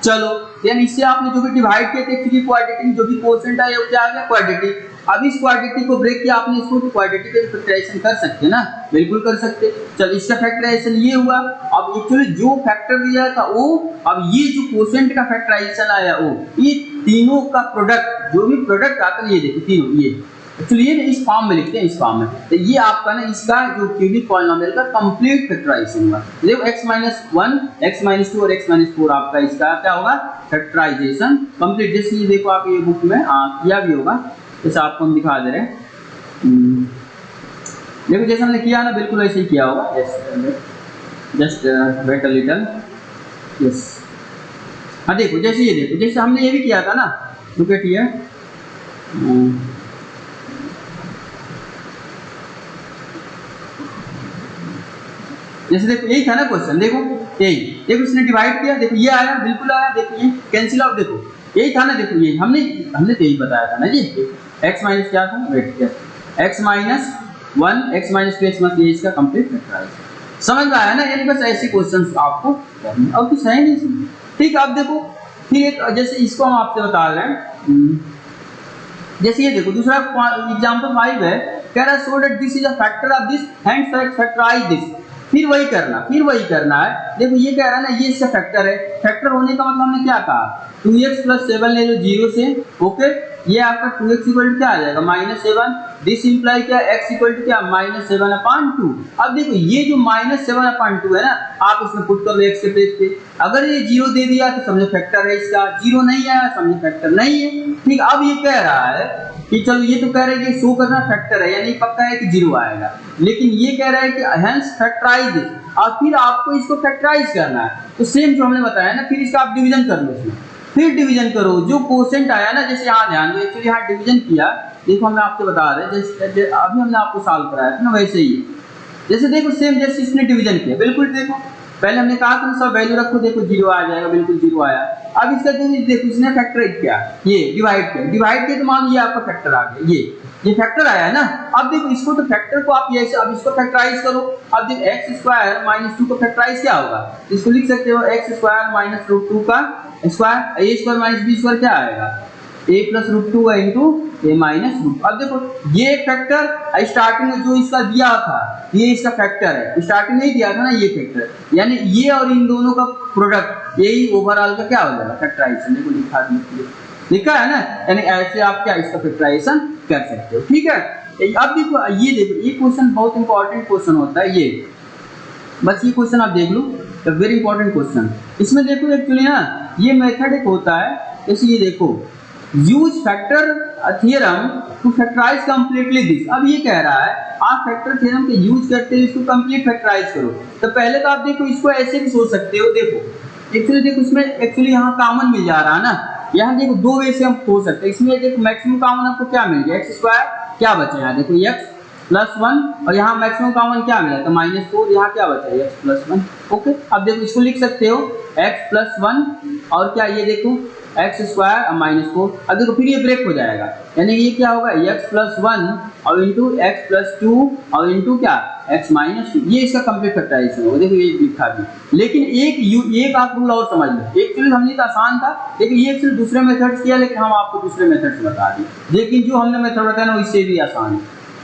S1: चलो यानी इससे आपने जो भी डिवाइड किया एक्चुअली क्वाड्रेटिक, जो भी कोएफिशिएंट है वो क्या आ गया क्वाड्रेटिक। अब इस क्वाड्रेटिक को ब्रेक किया आपने, इसको क्वाड्रेटिक का फैक्टराइजेशन कर सकते हैं ना, बिल्कुल कर सकते। चलो इसका फैक्टराइजेशन ये हुआ। अब एक्चुअली जो फैक्टर दिया था वो, अब ये जो कोएफिशिएंट का फैक्टराइजेशन आया वो, ये तीनों का प्रोडक्ट, जो भी प्रोडक्ट आता है ये देखो तीनों, ये एक्चुअली ये इस फॉर्म में लिखते हैं, इस फॉर्म में। तो ये आपका ना इसका जो क्यूबिक पॉलिनोमियल का कंप्लीट फैक्टराइजेशन हुआ। देखो x - 1 x - 2 और x - 4 आपका इसका क्या होगा फैक्टराइजेशन कंप्लीट। जैसे ये देखो आप ये बुक में किया भी होगा, जैसे आपको हम दिखा दे रहे हैं। देखो जैसे हमने किया ना बिल्कुल ऐसे ही किया होगा। Just wait a little, yes. हाँ देखो जैसे ये देखो, जैसे हमने ये भी किया था ना, लुक एट हियर, जैसे देखो यही था ना क्वेश्चन, देखो यही, देखो इसने डिवाइड किया, देखो ये आया, बिल्कुल आया, देखो ये कैंसिल आउट, देखो यही था ना, देखो ये हमने तो यही बताया था ना जी। x माइनस क्या था, वेट क्या, x - 1 x - 2 x - ये इसका कंप्लीट फैक्टराइजेशन। समझ में आया ना, यानी बस ऐसे क्वेश्चंस आपको करने और कुछ है नहीं। ठीक है, अब देखो फिर एक, जैसे इसको हम आपसे बता रहे हैं, जैसे ये देखो दूसरा एग्जांपल 5 है, कह रहा है so that this is a factor of this, hence factorize this. फिर वही करना है। देखो ये कह रहा है ना, ये इसका फैक्टर है, फैक्टर होने का मतलब हमने क्या कहा 2x + 7 ले लो 0 से, ओके, ये आपका 2x = क्या आ जाएगा -7। दिस इंप्लाई क्या, x = क्या -7/2। अब देखो ये जो -7/2 है ना, आप इसमें पुट कर लो x के प्लेस पे। अगर ये 0 दे दिया तो समझो फैक्टर है इसका, 0 नहीं आया समझो फैक्टर नहीं है। ठीक, अब ये कह रहा है कि चलो ये तो कह रहे हैं कि शो करना फैक्टर है, यानी पक्का है कि 0 आएगा, लेकिन ये कह रहा है कि हेंस फैक्टराइज, और फिर आपको इसको फैक्टराइज करना है। तो सेम जो हमने बताया ना, फिर इसका आप डिवीजन कर लो, इसमें फिर डिवीजन करो, जो कोसेंट आया ना, जैसे यहाँ ध्यान दो, एक्चुअली यहाँ डिवीजन किया, देखो हमें आपसे बता रहे हैं, जैसे अभी हमने आपको सॉल्व कराया था ना वैसे ही, जैसे देखो सेम जैसे इसने डिवीजन किया, बिल्कुल देखो पहले हमने कहा तुम सब वैल्यू रखो, देखो 0 आ जाएगा, बिल्कुल 0 आया। अब इसका जो देखो इसने फैक्टराइज किया, ये डिवाइड किया तो मान ये आपका फैक्टर आ गया, ये ये फैक्टर आया है ना। अब देखो इसको तो फैक्टर को आप ये अब इसको फैक्टराइज करो। अब देखो एक्स स्क्वायर माइनस 2 का फैक्टराइज क्या होगा, इसको लिख सकते हो एक्स स्क्वायर माइनस रूट 2 का स्क्वायर, ए स्क्वायर माइनस बी स्क्वायर क्या आएगा, ए प्लस रूट 2 का इंटू ए माइनस रूट। अब देखो ये एक फैक्टर स्टार्टिंग में जो इसका दिया था ये इसका फैक्टर है, स्टार्टिंग में ही दिया था ना ये फैक्टर, यानी ये और इन दोनों का प्रोडक्ट यही ओवरऑल का क्या हो जाएगा फैक्टराइजेशन। देखो लिखा है ना, यानी ऐसे आप क्या इसका फैक्टराइजेशन कर सकते हो। ठीक है, अब देखो ये क्वेश्चन बहुत इंपॉर्टेंट क्वेश्चन होता है ये, बस ये क्वेश्चन आप देख लो, वेरी इंपॉर्टेंट क्वेश्चन। इसमें देखो एक्चुअली ना ये मेथड एक होता है, जैसे ये देखो use factor theorem to factorize completely this. अब ये कह रहा है आप फैक्टर थ्योरम के यूज करते हुए इसको कंप्लीट फैक्टराइज करो। तो पहले तो आप देखो इसको ऐसे भी सोच सकते हो, देखो एक्चुअली देखो इसमें एक्चुअली यहाँ कॉमन मिल जा रहा है ना, यहाँ देखो दो वे से हम खोज सकते हैं। इसमें देखो मैक्सिमम कॉमन आपको क्या मिल गया, एक्स स्क्वायर क्या बचा यहाँ देखो एक्स प्लस 1 और यहाँ मैक्सिमम कॉमन क्या मिला तो माइनस 4, यहाँ क्या बचा एक्स प्लस 1। ओके, अब देखो इसको लिख सकते हो एक्स प्लस 1 और क्या ये देखो एक्स स्क्वायर और माइनस 4। अब देखो फिर ये ब्रेक हो जाएगा, यानी ये क्या होगा एक्स प्लस 1 और इंटू एक्स प्लस 2 और इंटू क्या एक्स माइनस 2, ये इसका कंप्लीट फैक्टराइजेशन होगा। देखो ये लिखा भी, लेकिन एक आप रूल और समझ लो, एक्चुअली हमने तो आसान था लेकिन ये एक्चुअली दूसरे मेथड्स किया, लेकिन हम आपको दूसरे मेथड से बता दिए, लेकिन जो हमने मेथड बताया ना इससे भी आसान है,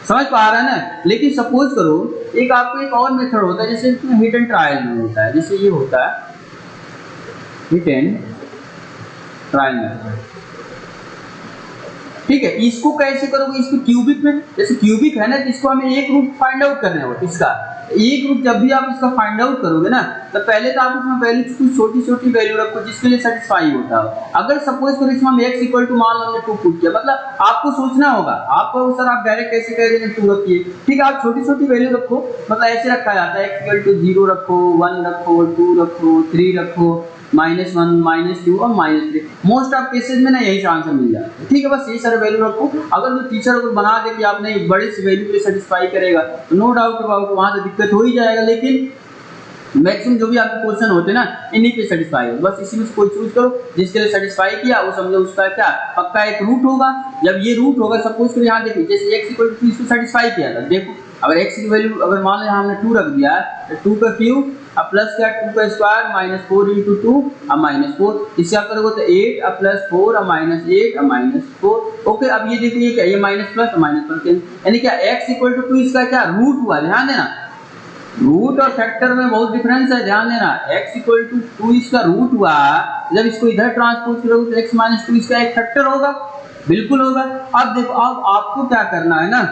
S1: समझ पा रहा है ना। लेकिन सपोज करो एक आपको एक और मेथड होता है, जैसे हिट एंड ट्रायल में होता है, जैसे ये होता है हिट एंड ट्रायल मेथड। ठीक है, इसको कैसे करोगे, इसको क्यूबिक में, जैसे क्यूबिक है ना तो इसको हमें एक रूट फाइंड आउट करना होगा इसका, एक रूट जब भी आप इसका फाइंड आउट करोगे ना तो पहले तो आप इसमें वैल्यू कुछ छोटी छोटी वैल्यू रखो जिसके लिए सेटिस्फाई होता है। अगर सपोज करो इसमें हम x इक्वल टू मान लो हमने 2 पुट किया, मतलब आपको सोचना होगा, आपको सर आप डायरेक्ट कैसे कह देंगे 2 रखिए, ठीक है आप छोटी छोटी वैल्यू रखो, मतलब ऐसे रखा जाता है x इक्वल टू 0 रखो, 1 रखो, 2 रखो, 3 रखो, -1, -2 और -3। मोस्ट ऑफ केसेस में ना यही आंसर मिल जाता है। ठीक है, बस यही सारे वैल्यू रखो। अगर जो टीचर अगर बना दे कि आपने बड़े से वैल्यू पे सेटिस्फाई करेगा तो नो डाउट अबाउट वहां से दिक्कत हो ही जाएगा, लेकिन मैक्सिमम जो भी आपके क्वेश्चन होते हैं ना इन्हीं पे सेटिस्फाई हो, बस इसी में से कोई चूज करो जिसके लिए सेटिस्फाई किया वो समझो उसका क्या पक्का एक रूट होगा। जब ये रूट होगा सपोज करो यहाँ देखिए जैसे x इक्वल टू इसको सेटिस्फाई किया था, देखो अगर x की वैल्यू अगर मान लो यहाँ हमने 2 रख दिया तो 2 का क्यूब अब प्लस क्या 2 का स्क्वायर -4 × 2 अब -4, इससे आप करोगे तो 8 अब +4 अब -8 अब -4। ओके, अब ये देखिए ये क्या ये माइनस प्लस माइनस प्लस, यानी क्या x इक्वल टू 2 इसका क्या रूट हुआ, ध्यान देना रूट और फैक्टर में बहुत डिफरेंस है, ध्यान देना। x इक्वल टू 2 इसका रूट हुआ, जब इसको इधर ट्रांसपोज करोगे तो x माइनस 2 इसका एक फैक्टर होगा, बिल्कुल होगा। अब देखो अब आपको क्या करना है ना,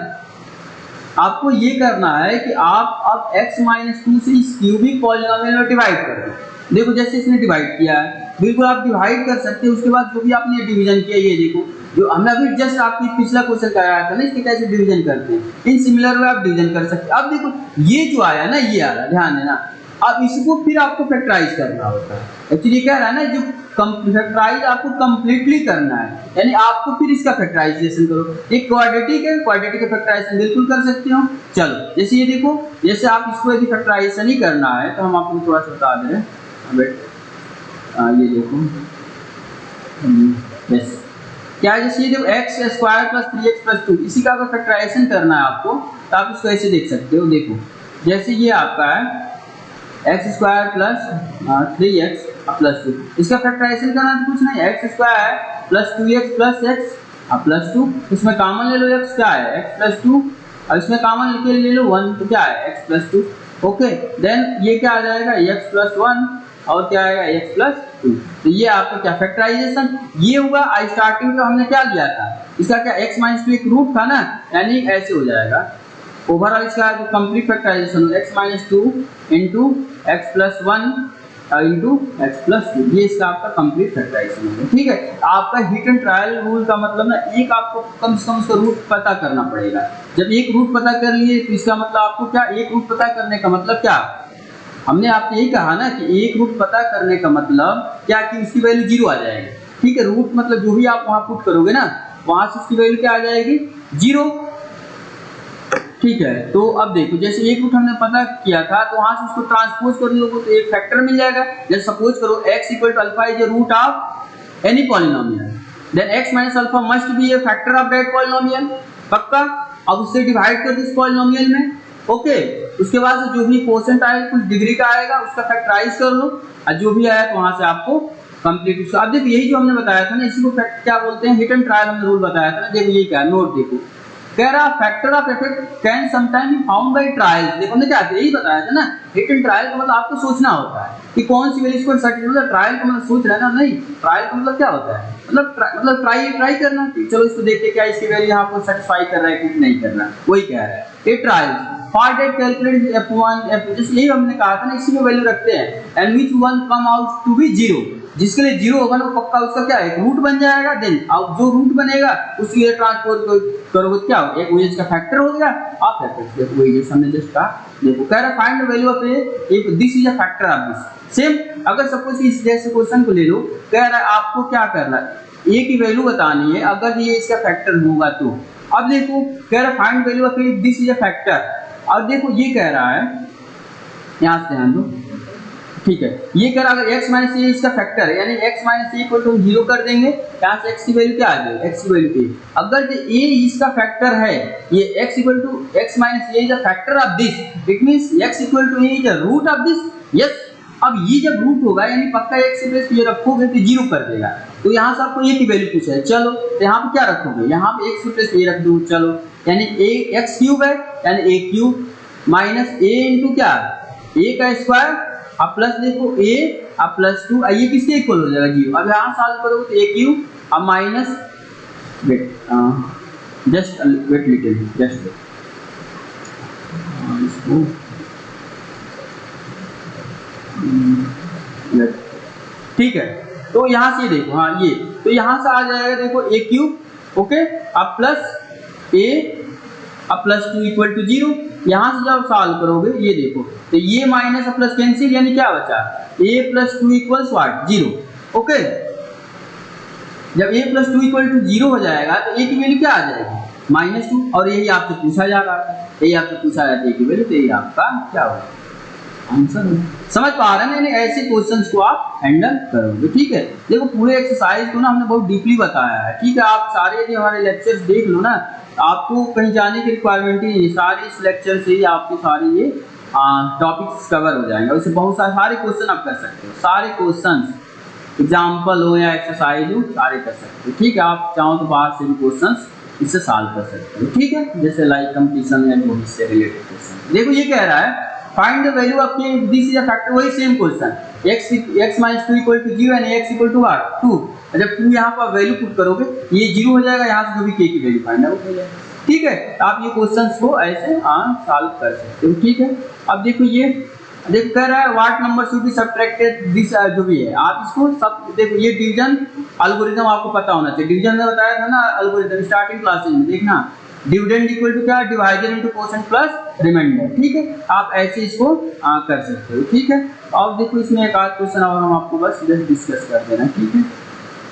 S1: आपको ये करना है कि आप अब x माइनस 2 से इस क्यूबिक पॉलिनोमियल में डिवाइड कर दो। देखो जैसे इसने डिवाइड किया है बिल्कुल आप डिवाइड कर सकते हो, उसके बाद जो भी आपने डिवीजन किया ये देखो जो हमने अभी जस्ट आपकी पिछला क्वेश्चन कराया था ना इसके कैसे डिवीजन करते हैं, इन सिमिलर वे आप डिवीजन कर सकते हैं। अब देखो ये जो आया ना ये आ रहा, ध्यान देना, अब इसको फिर आपको फैक्टराइज करना होता है। एक्चुअली कह रहा है ना जो फैक्टराइज आपको कंप्लीटली करना है, यानी आपको फिर इसका फैक्टराइजेशन करो। एक क्वाड्रेटिक है, क्वाड्रेटिक का फैक्टराइजेशन बिल्कुल कर सकते हो। चलो जैसे ये देखो, जैसे आप इसको यदि फैक्टराइजेशन ही करना है तो हम आपको थोड़ा सा बता दे रहे हैं। ये देखो यस क्या है, जैसे ये देखो x square plus 3x plus 2 इसी का अगर फैक्टराइजेशन करना है आपको तो आप इसको ऐसे देख सकते हो। देखो जैसे ये आपका है x square plus 3x plus 2, इसका फैक्टराइजेशन करना तो कुछ नहीं, x square plus 2x plus x plus 2, इसमें कॉमन ले लो x क्या है x प्लस 2 और इसमें कॉमन लेके ले लो 1 तो क्या है x प्लस 2। ओके देन ये क्या आ जाएगा x प्लस 1 और क्या आएगा x प्लस 2, तो ये आपका क्या फैक्टराइजेशन ये होगा। स्टार्टिंग में हमने क्या लिया था इसका क्या x माइनस 2 एक रूट था ना, यानी ऐसे हो जाएगा ओवरऑल इसका जो complete factorization x minus 2 into X plus 1 into X plus 2, ये इसका आपका कंप्लीट फैक्टराइजेशन है। ठीक है, आपका हिट एंड ट्रायल रूल का मतलब ना एक आपको कम से कम उसका रूट पता करना पड़ेगा। जब एक रूट पता कर लिए तो इसका मतलब आपको क्या एक रूट पता करने का मतलब क्या, हमने आपको यही कहा ना कि एक रूट पता करने का मतलब क्या कि उसकी वैल्यू 0 आ जाएगी। ठीक है, रूट मतलब जो भी आप वहां पुट करोगे ना वहां से उसकी वैल्यू क्या आ जाएगी 0। ठीक है, तो अब देखो जैसे एक रूट हमने पता किया था तो वहां से उसको ट्रांसपोज कर लोगे तो एक फैक्टर मिल जाएगा। जैसे सपोज करो x equal to alpha is the root of any polynomial, then x minus alpha must be a factor of that polynomial, पक्का। अब उससे डिवाइड कर दो इस पॉलिनोमियल में, ओके। उसके बाद से जो भी कोशेंट आएगा कुछ डिग्री का आएगा उसका फैक्टराइज कर लो, और जो भी आया तो वहां से आपको कंप्लीट। अब देखो यही जो हमने बताया था ना, इसी को क्या बोलते हैं, हिट एंड ट्रायल हमने रूल बताया था ना। देखो ये क्या नोट देखो, कह रहा factor of effect can sometime be found by trials. देखो हमने क्या यही बताया था ना, हिट एंड ट्रायल का मतलब आपको सोचना होता है कि कौन सी वैल्यू को सर्टेन, मतलब ट्रायल का मतलब सोच रहे ना, नहीं ट्रायल का मतलब क्या होता है, मतलब ट्राई करना कि चलो इसको देखते क्या इसकी वैल्यू यहाँ को सेटिस्फाई कर रहा है कि नहीं कर रहा है, वही कह रहा है। ये trials for that calculate f1 f2, जैसे यही हमने कहा था ना, इसी में वैल्यू रखते हैं, and which one come out to be 0, जिसके लिए 0 होगा ना पक्का उसका क्या है, एक रूट बन जाएगा। देन अब जो रूट बनेगा उसकी ये ट्रांसपोज करोगे क्या हो, एक OH का फैक्टर हो गया, आप फैक्टर देखो वही जैसे हमने जस्ट कहा। देखो कह रहा find the value of A if this is a factor of this. Same अगर सपोज इस जैसे क्वेश्चन को ले लो, कह रहा है आपको क्या करना है, ए की वैल्यू बतानी है अगर ये इसका फैक्टर होगा तो। अब देखो कह रहा find value of A if this is a factor. अब देखो ये कह रहा है, यहां से ध्यान दो, ठीक है, ये कह रहा अगर x माइनस ए इसका फैक्टर है, यानी x minus a equal to 0 कर देंगे, यहाँ से x की वैल्यू क्या आ जाएगी, x की वैल्यू a। अगर ये a इसका फैक्टर है, ये x equal to x minus a is a factor of this, it means x equal to a is a root of this. Yes, अब ये जब रूट होगा यानी पक्का x से प्लस ये रखोगे तो 0 कर देगा। तो यहाँ से आपको a की वैल्यू पूछा है, चलो तो यहाँ पे क्या रखोगे, यहाँ पे x प्लस a रख दो, चलो यानी a x क्यूब है, यानी a cube minus a into क्या, a का स्क्वायर, अब प्लस देखो a अब प्लस 2, ये किसके इक्वल हो जाएगा 0। अब यहाँ सॉल्व करोगे तो a क्यूब अब minus wait just wait little just इसको ठीक है। तो यहाँ से देखो, हाँ ये तो यहाँ से आ जाएगा देखो a क्यूब, ओके, अब प्लस a अब प्लस 2 इक्वल टू 0। यहाँ से जब सॉल्व करोगे ये देखो तो ये माइनस और प्लस कैंसिल, यानी क्या बचा a plus 2 equals what 0, okay. जब a प्लस 2 इक्वल टू 0 हो जाएगा तो a की वैल्यू क्या आ जाएगी -2, और यही आपसे पूछा जा रहा है, यही आपसे पूछा जाता है a की वैल्यू, तो यही आपका क्या होगा आंसर होगा। समझ पा रहे हैं ना, ऐसे क्वेश्चंस को आप हैंडल करोगे, ठीक है। देखो पूरे एक्सरसाइज को ना हमने बहुत डीपली बताया है, ठीक है। आप सारे यदि हमारे लेक्चर्स देख लो ना, आपको कहीं जाने की रिक्वायरमेंट ही नहीं, सारे इस लेक्चर से ही आपके सारे ये टॉपिक्स कवर हो जाएंगे। उससे बहुत सारे क्वेश्चन आप कर सकते हो, सारे क्वेश्चंस एग्जाम्पल हो या एक्सरसाइज हो सारे कर सकते हो, ठीक है। आप चाहो तो बाहर से भी क्वेश्चंस इससे सॉल्व कर सकते हो, ठीक है, जैसे लाइक कंपटीशन या जो इससे रिलेटेड क्वेश्चन। देखो ये कह रहा है find the value of k this is a factor, वही same question, x minus 2 equal to 0 and x equal to what 2। जब 2 यहाँ पर वैल्यू पुट करोगे ये 0 हो जाएगा, यहाँ से जो भी k की वैल्यू फाइंड आउट हो जाएगा, ठीक है। आप ये क्वेश्चंस को ऐसे सॉल्व कर सकते हो, ठीक है। अब देखो ये देखो कह रहा है what number should be subtracted this, जो भी है आप इसको सब देखो, ये डिवीजन एल्गोरिथम आपको पता होना चाहिए। डिवीजन में बताया था ना एल्गोरिथम स्टार्टिंग क्लासेस में, देखना डिविडेंड इक्वल टू क्या, divisor into quotient plus remainder, ठीक है। आप ऐसे इसको कर सकते हो, ठीक है। अब देखो इसमें एक आध क्वेश्चन और हम आपको बस जस्ट डिस्कस कर देना, ठीक है।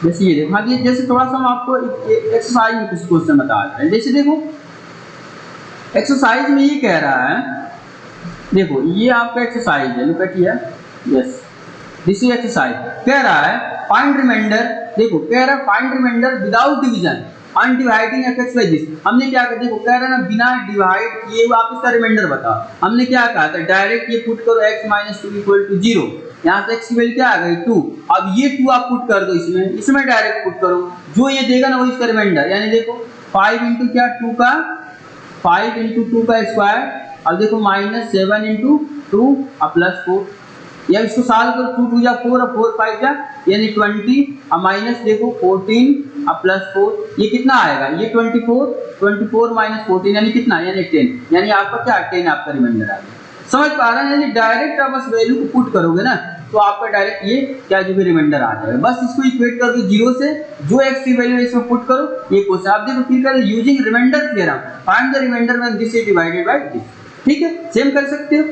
S1: जैसे ये देखो, हाँ ये जैसे थोड़ा सा हम आपको एक्सरसाइज में कुछ क्वेश्चन बता रहे हैं। जैसे देखो एक्सरसाइज में ये कह रहा है, देखो ये आपका एक्सरसाइज है, look at here, yes this is exercise. कह रहा है फाइंड रिमाइंडर, देखो कह रहा है find remainder without division on dividing fx by this. हमने क्या कर, देखो कह रहा है ना बिना डिवाइड किए आप इसका रिमाइंडर बताओ। हमने क्या कहा था, डायरेक्ट ये पुट करो x माइनस 2 इक्वल टू 0, यहाँ से x की वैल्यू क्या आ गई 2। अब ये 2 आप पुट कर दो इसमें डायरेक्ट पुट करो, जो ये देगा ना वो इसका रिमाइंडर, यानी देखो 5 इंटू क्या 2 का 5 इंटू 2 का स्क्वायर, अब देखो माइनस 7 इंटू 2 और प्लस 4, या इसको सॉल्व करो 2 2 जा 4 और 4 5 जा यानी 20, अब माइनस देखो 14 अब प्लस 4, ये कितना आएगा, ये 24 माइनस 14 यानी कितना, यानी 10, यानी आपका क्या 10 आपका रिमाइंडर आ गया। समझ पा रहे हैं, यानी डायरेक्ट आप बस वैल्यू को पुट करोगे ना तो आपका डायरेक्ट ये क्या जो भी रिमाइंडर आ जाएगा। बस इसको इक्वेट कर दो 0 से, जो x की वैल्यू इसमें पुट करो, ये क्वेश्चन आप देखो फिर कर using remainder theorem, find the remainder when this is divided by this, ठीक है। सेम कर सकते हो,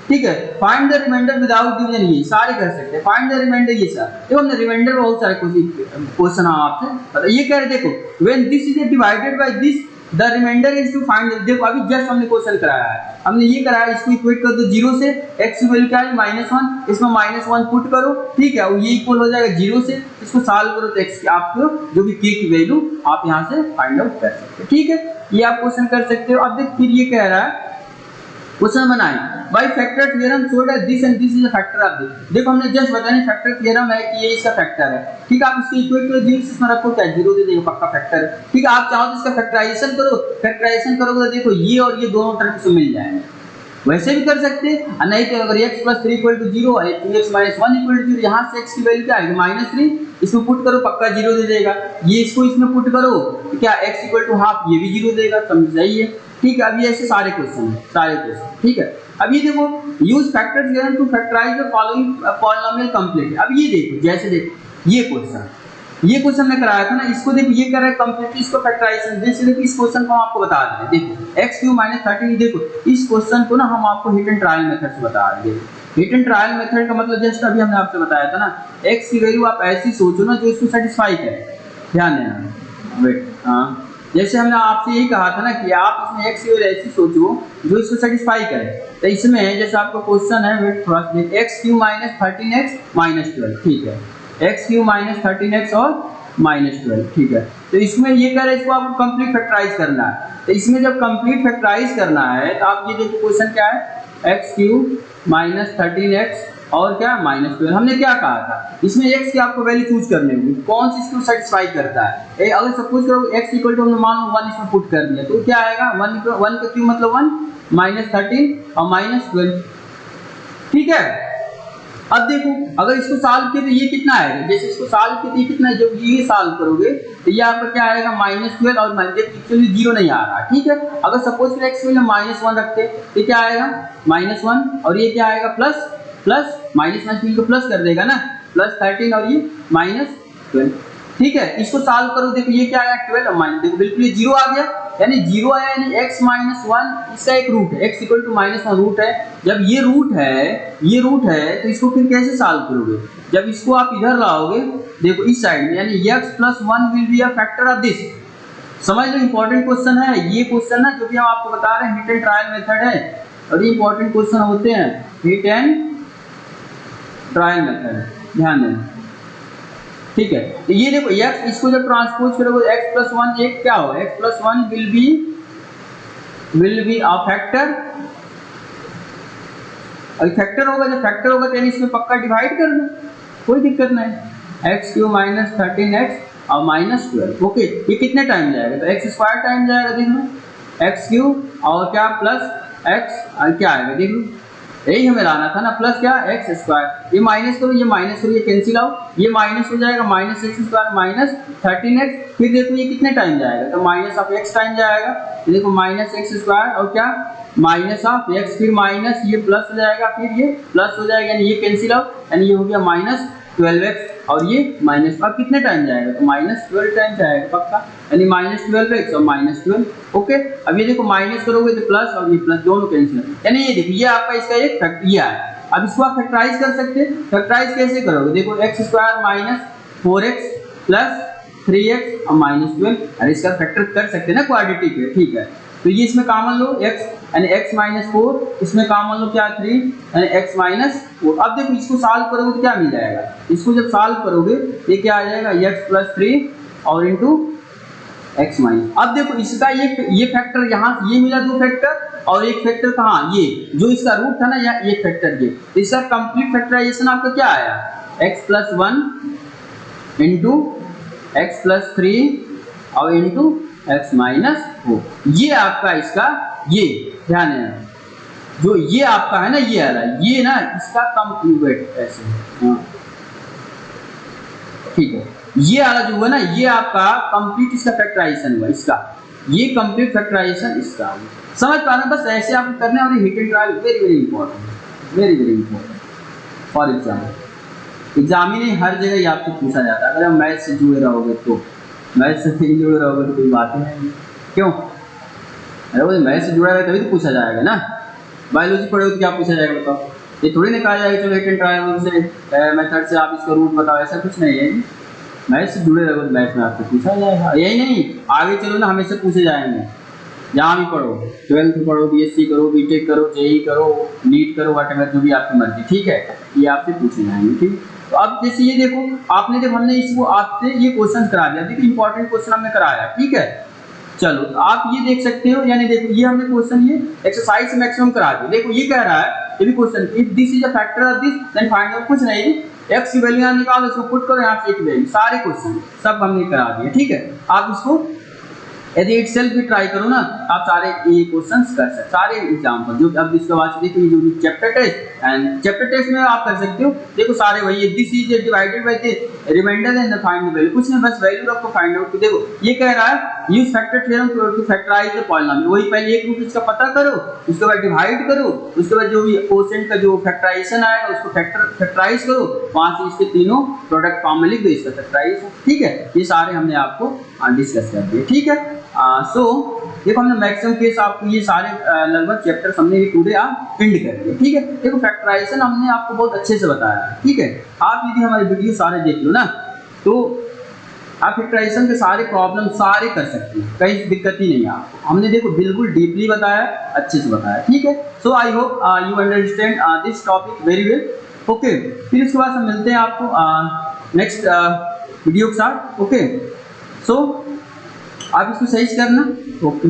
S1: ठीक है। Find the remainder without division, ये सारे कर सकते हैं। फाइंड द रिमाइंडर, ये सर देखो हमने रिमाइंडर बहुत सारे क्वेश्चन आपसे पता, ये कह रहे देखो when this is divided by this the remainder is to find, देखो अभी जस्ट हमने क्वेश्चन कराया है, हमने ये कराया, इसको इक्वेट कर दो 0 से, x की वैल्यू क्या है -1, इसमें -1 पुट करो, ठीक है, और ये इक्वल हो जाएगा 0 से, इसको सॉल्व करो तो x की आपको जो भी k की वैल्यू आप यहाँ से फाइंड आउट कर सकते हो, ठीक है, ये आप क्वेश्चन कर सकते हो। अब देख फिर ये कह रहा है क्वेश्चन बनाए by factor theorem show that this and this is a factor of this, देखो हमने जस्ट बताया फैक्टर थ्योरम है कि ये इसका फैक्टर है, ठीक है, आप इसको इक्वेट करो 0 से, इसमें रखो क्या 0 दे देगा, पक्का फैक्टर है, ठीक है, आप चाहो तो इसका फैक्टराइजेशन करो, फैक्टराइजेशन करोगे तो देखो ये और ये दोनों तरफ से मिल जाएंगे, वैसे भी कर सकते हैं, और नहीं तो अगर x + 3 = 0 और 2x - 1 = 0, यहाँ से x की वैल्यू क्या आएगी -3, इसमें पुट करो पक्का 0 दे देगा, ये इसको इसमें पुट करो तो क्या x = ½ ये भी 0 देगा, समझ जाइए, ठीक है। अब ये ऐसे सारे क्वेश्चन हैं, सारे क्वेश्चन, ठीक है। अब ये देखो use factor theorem to factorize the following polynomial complete, अब ये देखो जैसे देखो ये क्वेश्चन में कराया था ना, इसको देखो ये कर रहा है कंप्लीट, इसको फैक्टराइजेशन, जैसे देखो इस क्वेश्चन को हम आपको बता दें, देखो x³ - 13, देखो इस क्वेश्चन को ना हम आपको हिट एंड ट्रायल मेथड से बता रहे हैं, हिट एंड ट्रायल मेथड का मतलब जस्ट अभी हमने आपसे बताया था ना, x की वैल्यू आप ऐसी सोचो ना जो इसको सेटिस्फाई करे, ध्यान देना, वेट, हाँ जैसे हमने आपसे यही कहा था ना कि आप इसमें x की वैल्यू ऐसी सोचो जो इसको सेटिस्फाई करे, तो इसमें जैसे आपका क्वेश्चन है, वेट थोड़ा सा देख, x³ - 13x - 12, ठीक है, x³ - 13x और -12, ठीक है, तो इसमें ये कह रहे हैं इसको आपको कंप्लीट फैक्टराइज करना है, तो इसमें जब कंप्लीट फैक्टराइज करना है तो आप ये देखो क्वेश्चन क्या है, x³ - 13x और क्या -12, हमने क्या कहा था, इसमें x की आपको वैल्यू चूज करनी होगी, कौन सी इसको सेटिस्फाई करता है, अगर सपोज करो x = हमने मान लो 1 इसमें पुट कर दिया तो क्या आएगा, 1 का क्यों मतलब 1 -13 और -12, ठीक है। अब देखो अगर इसको सॉल्व किया तो ये कितना आएगा, जैसे इसको सॉल्व किया तो ये कितना है, जब ये सॉल्व करोगे तो ये आपका क्या आएगा -12 और एक्चुअली 0 नहीं आ रहा, ठीक है, अगर सपोज फिर x में -1 रखते तो क्या आएगा -1 और ये क्या आएगा प्लस -1 को प्लस कर देगा ना, +13 और ये -12, ठीक है, इसको सॉल्व करो, देखो ये क्या आया 12 और माइनस, देखो बिल्कुल ये 0 आ गया, यानी 0 आया, यानी x - 1 इसका एक रूट है, x = -1 रूट है, जब ये रूट है तो इसको फिर कैसे सॉल्व करोगे, जब इसको आप इधर लाओगे, देखो इस साइड में, यानी x + 1 will be a factor of this, समझ लो इंपॉर्टेंट क्वेश्चन है ये क्वेश्चन ना, जो भी हम आपको बता रहे हैं हिट एंड ट्रायल मेथड है, और ये इंपॉर्टेंट क्वेश्चन होते हैं हिट एंड ट्रायल मेथड, ध्यान देना, ठीक है, तो ये देखो x इसको जब ट्रांसपोज करोगे x + 1 एक क्या होगा, x + 1 will be a factor, और फैक्टर होगा, जब फैक्टर होगा तो इसमें पक्का डिवाइड कर दो, कोई दिक्कत नहीं, x³ - 13x और -12, ओके, ये कितने टाइम जाएगा, तो x² टाइम जाएगा, देख लो x³ और क्या प्लस x और क्या आएगा, देख लो यही हमें लाना था ना, प्लस क्या x², ये माइनस करो, ये कैंसिल आउट, ये माइनस हो जाएगा, -x² - 13x, फिर देखो ये कितने टाइम जाएगा, तो -x टाइम जाएगा, तो देखो -x² और क्या -x, फिर माइनस ये प्लस हो जाएगा, फिर ये प्लस हो जाएगा, यानी ये कैंसिल आउट, यानी ये हो गया -12x और ये माइनस, अब कितने टाइम जाएगा, तो -12 टाइम जाएगा पक्का, यानी -12x और -12, ओके। अब ये देखो माइनस करोगे तो प्लस और ये प्लस दोनों कैंसिल, यानी ये देखो ये आपका इसका एक फैक्टर ये है। अब इसको आप फैक्टराइज कर सकते हैं, फैक्टराइज कैसे करोगे, देखो x² - 4x + 3x और -12, अरे इसका फैक्टर कर सकते हैं ना क्वाड्रेटिक है, ठीक है, तो ये इसमें कॉमन लो x, यानी x - 4, इसमें कॉमन लो क्या 3, यानी x - 4, अब देखो इसको सॉल्व करोगे तो क्या मिल जाएगा, इसको जब सॉल्व करोगे ये क्या आ जाएगा, x + 3 और इनटू x माइनस, अब देखो इसका ये फैक्टर यहाँ ये मिला, दो फैक्टर, और एक फैक्टर कहाँ, ये जो इसका रूट था ना, या एक फैक्टर ये, इसका कंप्लीट फैक्टराइजेशन आपका क्या आया, x + 1 इनटू x + 3 और इनटू x - 4, ये आपका इसका ये ध्यान है, जो ये आपका है ना ये आ रहा है, ये ना इसका कंप्लीट ऐसे, हाँ ठीक है, ये वाला जो हुआ ना ये आपका कंप्लीट इसका फैक्टराइजेशन हुआ, इसका ये कंप्लीट फैक्टराइजेशन इसका, समझ पा रहे हैं, बस ऐसे आपको करना है, और hit and trial very important, very important for exam ही नहीं, हर जगह ये आपसे पूछा जाता है, अगर आप मैथ से जुड़े रहोगे तो, मैथ से नहीं जुड़े रहोगे तो कोई बात नहीं, क्यों, अरे वो मैथ से जुड़ा रहे तभी तो पूछा जाएगा ना, बायोलॉजी पढ़ोगे तो क्या पूछा जाएगा बताओ, ये थोड़ी ना कहा जाएगा चलो हिट एंड ट्रायल से मेथड से आप इसका रूट बताओ, ऐसा कुछ नहीं है, मैथ से जुड़े रहोगे तो मैथ में आपको पूछा जाएगा, यही नहीं आगे चलो ना हमेशा पूछे जाएंगे, जहाँ भी पढ़ो, 12th पढ़ो, बीएससी करो, बीटेक करो, जेई करो, नीट करो, व्हाटएवर जो भी आपकी मर्जी, ठीक है, ये आपसे पूछे जाएंगे, ठीक। तो अब जैसे ये देखो, आपने जब हमने इसको आपसे ये क्वेश्चन करा दिया, देखिए इंपॉर्टेंट क्वेश्चन हमने कराया, ठीक है। चलो तो आप ये देख सकते हो, यानी देखो ये हमने क्वेश्चन ये एक्सरसाइज मैक्सिमम करा दिया। देखो ये कह रहा है, ये भी question, if this is a factor of this then find out, कुछ नहीं, एक्स की वैल्यू यहाँ निकालो, इसको पुट करो, यहाँ से एक वैल्यू, सारे क्वेश्चन सब हमने करा दिए, ठीक है। आप इसको यदि इटसेल्फ भी ट्राई करो ना, आप सारे ये क्वेश्चंस कर सकते, सारे एग्जाम्पल जो अब इसके बाद देखो, ये जो chapter test and chapter test में आप कर सकते हो, देखो सारे वही, this is divided by the remainder and find the value, कुछ नहीं, बस वैल्यू आपको फाइंड आउट। देखो ये कह रहा है use factor theorem to factorize the polynomial, वही पहले एक रूट इसका पता करो, उसके बाद डिवाइड करो, उसके बाद जो भी कोशेंट का जो फैक्टराइजेशन आएगा उसको फैक्टराइज करो, वहां से इसके तीनों प्रोडक्ट फॉर्म में लिख दो, इसका फैक्टराइज, ठीक है। ये सारे हमने आपको डिस्कस कर दिए, ठीक है। सो देखो हमने मैक्सिमम केस आपको ये सारे लगभग चैप्टर हमने टुडे आप एंड कर दिए, ठीक है। देखो फैक्टराइजेशन हमने आपको बहुत अच्छे से बताया है, ठीक है। आप यदि हमारे वीडियो सारे देख लो ना, तो आप फैक्टराइजेशन के सारे प्रॉब्लम सारे कर सकते हैं, कहीं दिक्कत ही नहीं है आपको, हमने देखो बिल्कुल डीपली बताया, अच्छे से बताया, ठीक है। So I hope you understand this topic very well, okay. फिर इसके बाद हम मिलते हैं आपको नेक्स्ट वीडियो के साथ, ओके। सो आप इसको सही से करना, ओके।